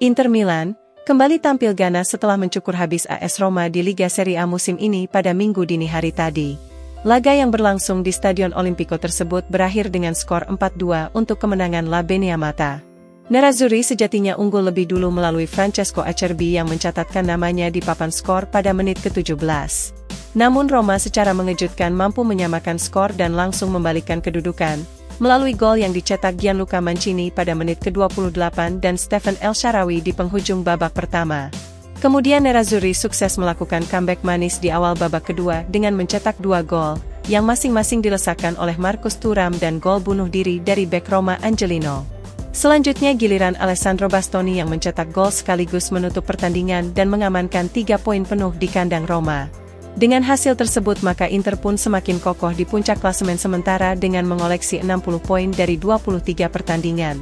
Inter Milan kembali tampil ganas setelah mencukur habis AS Roma di Liga Serie A musim ini pada Minggu dini hari tadi. Laga yang berlangsung di Stadion Olimpico tersebut berakhir dengan skor 4-2 untuk kemenangan La Beniamata. Nerazzurri sejatinya unggul lebih dulu melalui Francesco Acerbi yang mencatatkan namanya di papan skor pada menit ke-17. Namun Roma secara mengejutkan mampu menyamakan skor dan langsung membalikkan kedudukan melalui gol yang dicetak Gianluca Mancini pada menit ke-28 dan Stephen El Shaarawy di penghujung babak pertama. Kemudian Nerazzurri sukses melakukan comeback manis di awal babak kedua dengan mencetak 2 gol, yang masing-masing dilesakan oleh Marcus Thuram dan gol bunuh diri dari bek Roma Angelino. Selanjutnya giliran Alessandro Bastoni yang mencetak gol sekaligus menutup pertandingan dan mengamankan 3 poin penuh di kandang Roma. Dengan hasil tersebut maka Inter pun semakin kokoh di puncak klasemen sementara dengan mengoleksi 60 poin dari 23 pertandingan.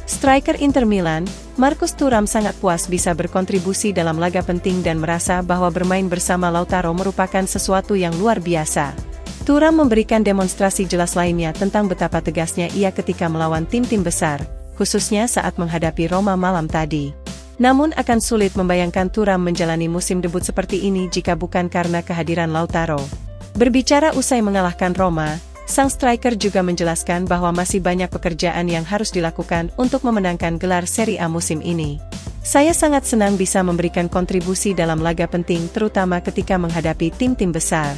Striker Inter Milan, Marcus Thuram sangat puas bisa berkontribusi dalam laga penting dan merasa bahwa bermain bersama Lautaro merupakan sesuatu yang luar biasa. Thuram memberikan demonstrasi jelas lainnya tentang betapa tegasnya ia ketika melawan tim-tim besar, khususnya saat menghadapi Roma malam tadi. Namun akan sulit membayangkan Thuram menjalani musim debut seperti ini jika bukan karena kehadiran Lautaro. Berbicara usai mengalahkan Roma, sang striker juga menjelaskan bahwa masih banyak pekerjaan yang harus dilakukan untuk memenangkan gelar Serie A musim ini. Saya sangat senang bisa memberikan kontribusi dalam laga penting terutama ketika menghadapi tim-tim besar,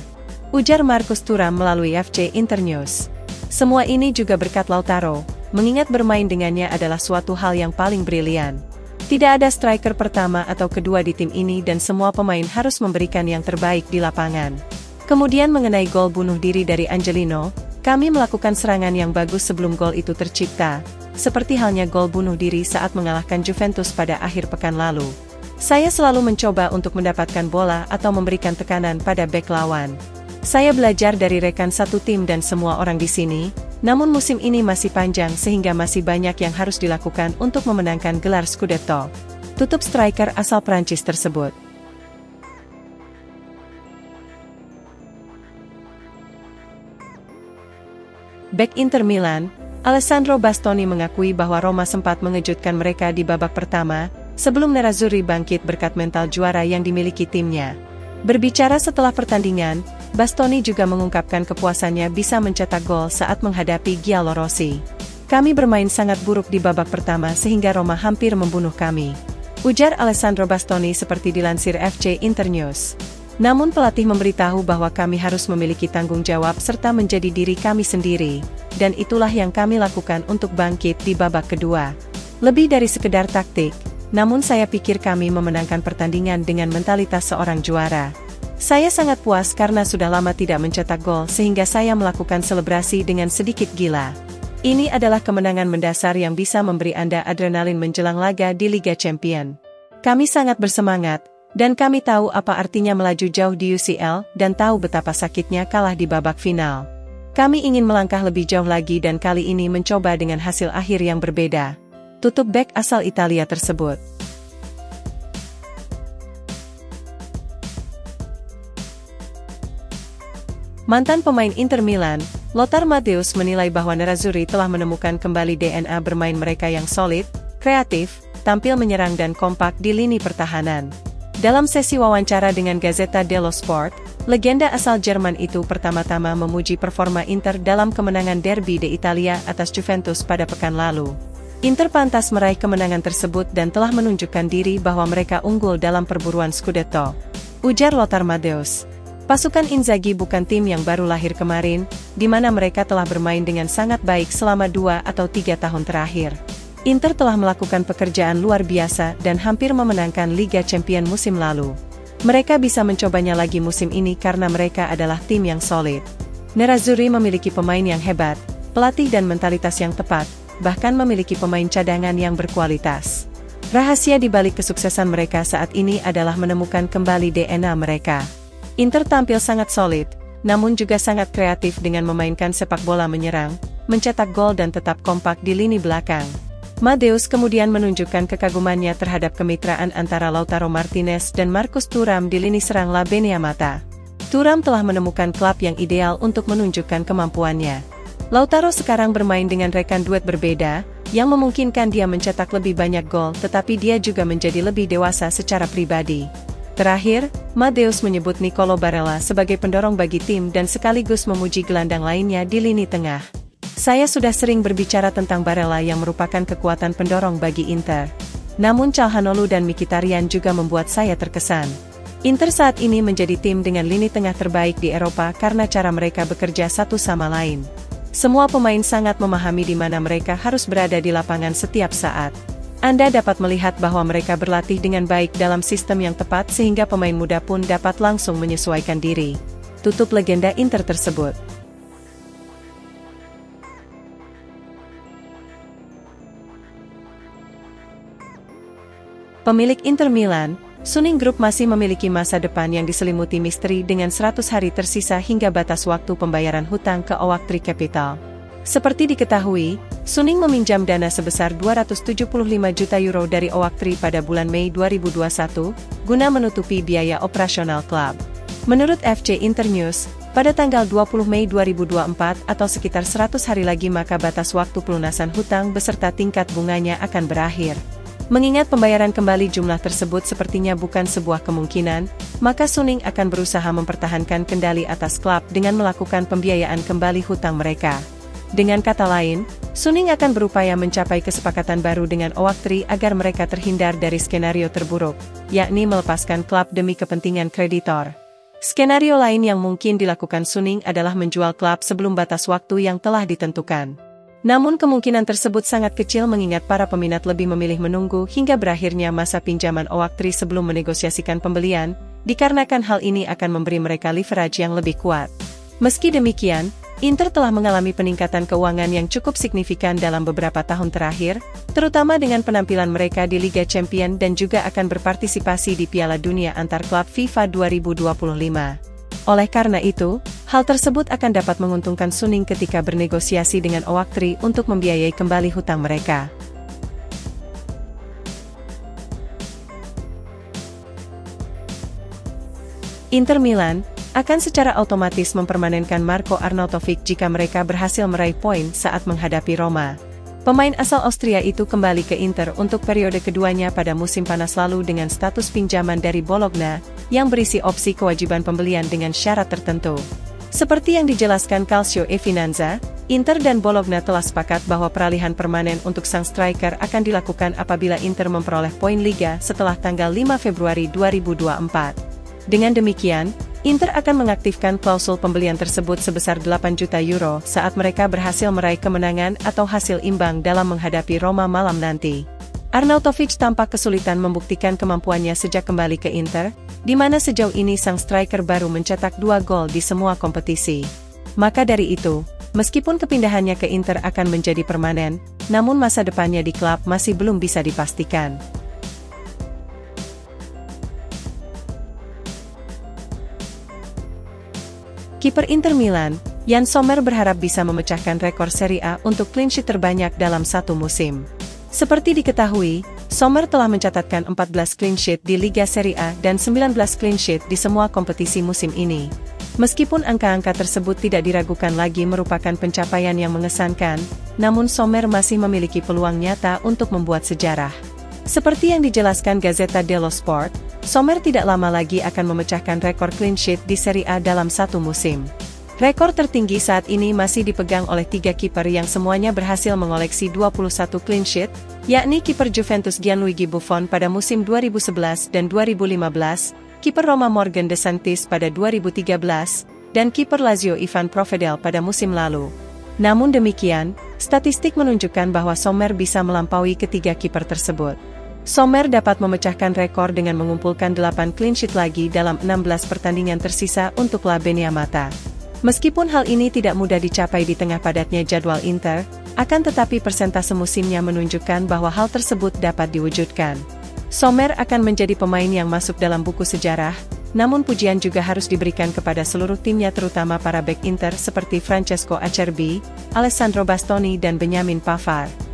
ujar Marcus Thuram melalui FC Internews. Semua ini juga berkat Lautaro, mengingat bermain dengannya adalah suatu hal yang paling brilian. Tidak ada striker pertama atau kedua di tim ini dan semua pemain harus memberikan yang terbaik di lapangan. Kemudian mengenai gol bunuh diri dari Angelino, kami melakukan serangan yang bagus sebelum gol itu tercipta, seperti halnya gol bunuh diri saat mengalahkan Juventus pada akhir pekan lalu. Saya selalu mencoba untuk mendapatkan bola atau memberikan tekanan pada bek lawan. Saya belajar dari rekan satu tim dan semua orang di sini. Namun musim ini masih panjang sehingga masih banyak yang harus dilakukan untuk memenangkan gelar Scudetto, tutup striker asal Prancis tersebut. Bek Inter Milan, Alessandro Bastoni mengakui bahwa Roma sempat mengejutkan mereka di babak pertama, sebelum Nerazzurri bangkit berkat mental juara yang dimiliki timnya. Berbicara setelah pertandingan, Bastoni juga mengungkapkan kepuasannya bisa mencetak gol saat menghadapi Giallorossi. Kami bermain sangat buruk di babak pertama sehingga Roma hampir membunuh kami, ujar Alessandro Bastoni seperti dilansir FC Internews. Namun pelatih memberitahu bahwa kami harus memiliki tanggung jawab serta menjadi diri kami sendiri, dan itulah yang kami lakukan untuk bangkit di babak kedua. Lebih dari sekedar taktik, namun saya pikir kami memenangkan pertandingan dengan mentalitas seorang juara. Saya sangat puas karena sudah lama tidak mencetak gol sehingga saya melakukan selebrasi dengan sedikit gila. Ini adalah kemenangan mendasar yang bisa memberi Anda adrenalin menjelang laga di Liga Champions. Kami sangat bersemangat, dan kami tahu apa artinya melaju jauh di UCL dan tahu betapa sakitnya kalah di babak final. Kami ingin melangkah lebih jauh lagi dan kali ini mencoba dengan hasil akhir yang berbeda, tutup bek asal Italia tersebut. Mantan pemain Inter Milan, Lothar Matthäus menilai bahwa Nerazzurri telah menemukan kembali DNA bermain mereka yang solid, kreatif, tampil menyerang dan kompak di lini pertahanan. Dalam sesi wawancara dengan Gazzetta dello Sport, legenda asal Jerman itu pertama-tama memuji performa Inter dalam kemenangan Derby d'Italia atas Juventus pada pekan lalu. Inter pantas meraih kemenangan tersebut dan telah menunjukkan diri bahwa mereka unggul dalam perburuan Scudetto, ujar Lothar Matthäus. Pasukan Inzaghi bukan tim yang baru lahir kemarin, di mana mereka telah bermain dengan sangat baik selama 2 atau 3 tahun terakhir. Inter telah melakukan pekerjaan luar biasa dan hampir memenangkan Liga Champions musim lalu. Mereka bisa mencobanya lagi musim ini karena mereka adalah tim yang solid. Nerazzurri memiliki pemain yang hebat, pelatih dan mentalitas yang tepat, bahkan memiliki pemain cadangan yang berkualitas. Rahasia di balik kesuksesan mereka saat ini adalah menemukan kembali DNA mereka. Inter tampil sangat solid, namun juga sangat kreatif dengan memainkan sepak bola menyerang, mencetak gol dan tetap kompak di lini belakang. Matthäus kemudian menunjukkan kekagumannya terhadap kemitraan antara Lautaro Martinez dan Marcus Thuram di lini serang La Beniamata. Thuram telah menemukan klub yang ideal untuk menunjukkan kemampuannya. Lautaro sekarang bermain dengan rekan duet berbeda, yang memungkinkan dia mencetak lebih banyak gol, tetapi dia juga menjadi lebih dewasa secara pribadi. Terakhir, Matheus menyebut Nicolo Barella sebagai pendorong bagi tim dan sekaligus memuji gelandang lainnya di lini tengah. Saya sudah sering berbicara tentang Barella yang merupakan kekuatan pendorong bagi Inter. Namun Calhanoglu dan Mkhitaryan juga membuat saya terkesan. Inter saat ini menjadi tim dengan lini tengah terbaik di Eropa karena cara mereka bekerja satu sama lain. Semua pemain sangat memahami di mana mereka harus berada di lapangan setiap saat. Anda dapat melihat bahwa mereka berlatih dengan baik dalam sistem yang tepat sehingga pemain muda pun dapat langsung menyesuaikan diri. Tutup legenda Inter tersebut. Pemilik Inter Milan, Suning Group masih memiliki masa depan yang diselimuti misteri dengan 100 hari tersisa hingga batas waktu pembayaran hutang ke Oaktree Capital. Seperti diketahui, Suning meminjam dana sebesar 275 juta euro dari Oaktree pada bulan Mei 2021, guna menutupi biaya operasional klub. Menurut FC Internews, pada tanggal 20 Mei 2024 atau sekitar 100 hari lagi maka batas waktu pelunasan hutang beserta tingkat bunganya akan berakhir. Mengingat pembayaran kembali jumlah tersebut sepertinya bukan sebuah kemungkinan, maka Suning akan berusaha mempertahankan kendali atas klub dengan melakukan pembiayaan kembali hutang mereka. Dengan kata lain, Suning akan berupaya mencapai kesepakatan baru dengan Oaktree agar mereka terhindar dari skenario terburuk, yakni melepaskan klub demi kepentingan kreditor. Skenario lain yang mungkin dilakukan Suning adalah menjual klub sebelum batas waktu yang telah ditentukan. Namun kemungkinan tersebut sangat kecil mengingat para peminat lebih memilih menunggu hingga berakhirnya masa pinjaman Oaktree sebelum menegosiasikan pembelian, dikarenakan hal ini akan memberi mereka leverage yang lebih kuat. Meski demikian, Inter telah mengalami peningkatan keuangan yang cukup signifikan dalam beberapa tahun terakhir, terutama dengan penampilan mereka di Liga Champions dan juga akan berpartisipasi di Piala Dunia antar klub FIFA 2025. Oleh karena itu, hal tersebut akan dapat menguntungkan Suning ketika bernegosiasi dengan Oaktree untuk membiayai kembali hutang mereka. Inter Milan akan secara otomatis mempermanenkan Marko Arnautovic jika mereka berhasil meraih poin saat menghadapi Roma. Pemain asal Austria itu kembali ke Inter untuk periode keduanya pada musim panas lalu dengan status pinjaman dari Bologna, yang berisi opsi kewajiban pembelian dengan syarat tertentu. Seperti yang dijelaskan Calcio e Finanza, Inter dan Bologna telah sepakat bahwa peralihan permanen untuk sang striker akan dilakukan apabila Inter memperoleh poin Liga setelah tanggal 5 Februari 2024. Dengan demikian, Inter akan mengaktifkan klausul pembelian tersebut sebesar 8 juta euro saat mereka berhasil meraih kemenangan atau hasil imbang dalam menghadapi Roma malam nanti. Arnautovic tampak kesulitan membuktikan kemampuannya sejak kembali ke Inter, di mana sejauh ini sang striker baru mencetak 2 gol di semua kompetisi. Maka dari itu, meskipun kepindahannya ke Inter akan menjadi permanen, namun masa depannya di klub masih belum bisa dipastikan. Kiper Inter Milan, Yann Sommer berharap bisa memecahkan rekor Serie A untuk clean sheet terbanyak dalam satu musim. Seperti diketahui, Sommer telah mencatatkan 14 clean sheet di Liga Serie A dan 19 clean sheet di semua kompetisi musim ini. Meskipun angka-angka tersebut tidak diragukan lagi merupakan pencapaian yang mengesankan, namun Sommer masih memiliki peluang nyata untuk membuat sejarah. Seperti yang dijelaskan Gazzetta dello Sport, Sommer tidak lama lagi akan memecahkan rekor clean sheet di Serie A dalam satu musim. Rekor tertinggi saat ini masih dipegang oleh 3 kiper yang semuanya berhasil mengoleksi 21 clean sheet, yakni kiper Juventus Gianluigi Buffon pada musim 2011 dan 2015, kiper Roma Morgan De Sanctis pada 2013, dan kiper Lazio Ivan Provedel pada musim lalu. Namun demikian, statistik menunjukkan bahwa Sommer bisa melampaui ketiga kiper tersebut. Sommer dapat memecahkan rekor dengan mengumpulkan 8 clean sheet lagi dalam 16 pertandingan tersisa untuk La Beniamata. Meskipun hal ini tidak mudah dicapai di tengah padatnya jadwal Inter, akan tetapi persentase musimnya menunjukkan bahwa hal tersebut dapat diwujudkan. Sommer akan menjadi pemain yang masuk dalam buku sejarah, namun pujian juga harus diberikan kepada seluruh timnya terutama para bek Inter seperti Francesco Acerbi, Alessandro Bastoni dan Benjamin Pavard.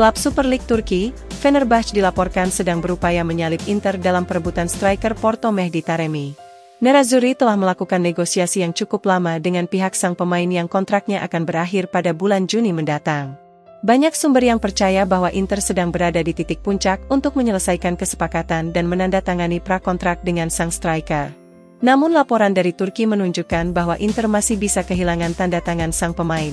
Klub Super League Turki, Fenerbahce dilaporkan sedang berupaya menyalip Inter dalam perebutan striker Porto Mehdi Taremi. Nerazzurri telah melakukan negosiasi yang cukup lama dengan pihak sang pemain yang kontraknya akan berakhir pada bulan Juni mendatang. Banyak sumber yang percaya bahwa Inter sedang berada di titik puncak untuk menyelesaikan kesepakatan dan menandatangani prakontrak dengan sang striker. Namun laporan dari Turki menunjukkan bahwa Inter masih bisa kehilangan tanda tangan sang pemain.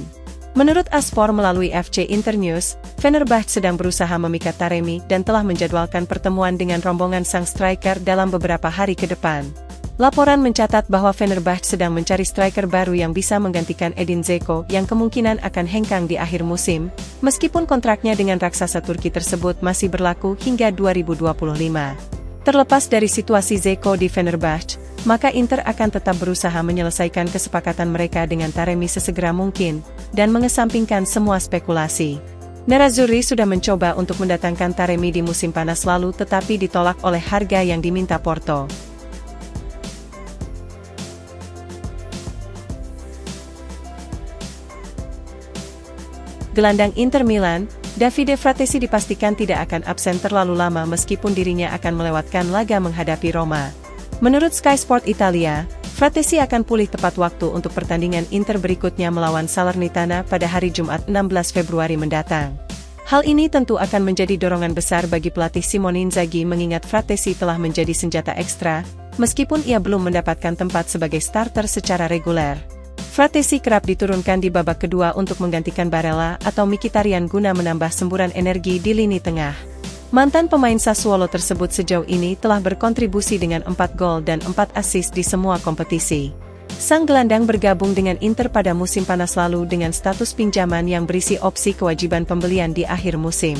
Menurut Aspor melalui FC Internews, Fenerbahce sedang berusaha memikat Taremi dan telah menjadwalkan pertemuan dengan rombongan sang striker dalam beberapa hari ke depan. Laporan mencatat bahwa Fenerbahce sedang mencari striker baru yang bisa menggantikan Edin Dzeko yang kemungkinan akan hengkang di akhir musim, meskipun kontraknya dengan raksasa Turki tersebut masih berlaku hingga 2025. Terlepas dari situasi Dzeko di Fenerbahce, maka Inter akan tetap berusaha menyelesaikan kesepakatan mereka dengan Taremi sesegera mungkin, dan mengesampingkan semua spekulasi. Nerazzurri sudah mencoba untuk mendatangkan Taremi di musim panas lalu tetapi ditolak oleh harga yang diminta Porto. Gelandang Inter Milan, Davide Fratesi dipastikan tidak akan absen terlalu lama meskipun dirinya akan melewatkan laga menghadapi Roma. Menurut Sky Sport Italia, Fratesi akan pulih tepat waktu untuk pertandingan Inter berikutnya melawan Salernitana pada hari Jumat 16 Februari mendatang. Hal ini tentu akan menjadi dorongan besar bagi pelatih Simone Inzaghi mengingat Fratesi telah menjadi senjata ekstra, meskipun ia belum mendapatkan tempat sebagai starter secara reguler. Fratesi kerap diturunkan di babak kedua untuk menggantikan Barella atau Mkhitaryan guna menambah semburan energi di lini tengah. Mantan pemain Sassuolo tersebut sejauh ini telah berkontribusi dengan 4 gol dan 4 assist di semua kompetisi. Sang gelandang bergabung dengan Inter pada musim panas lalu dengan status pinjaman yang berisi opsi kewajiban pembelian di akhir musim.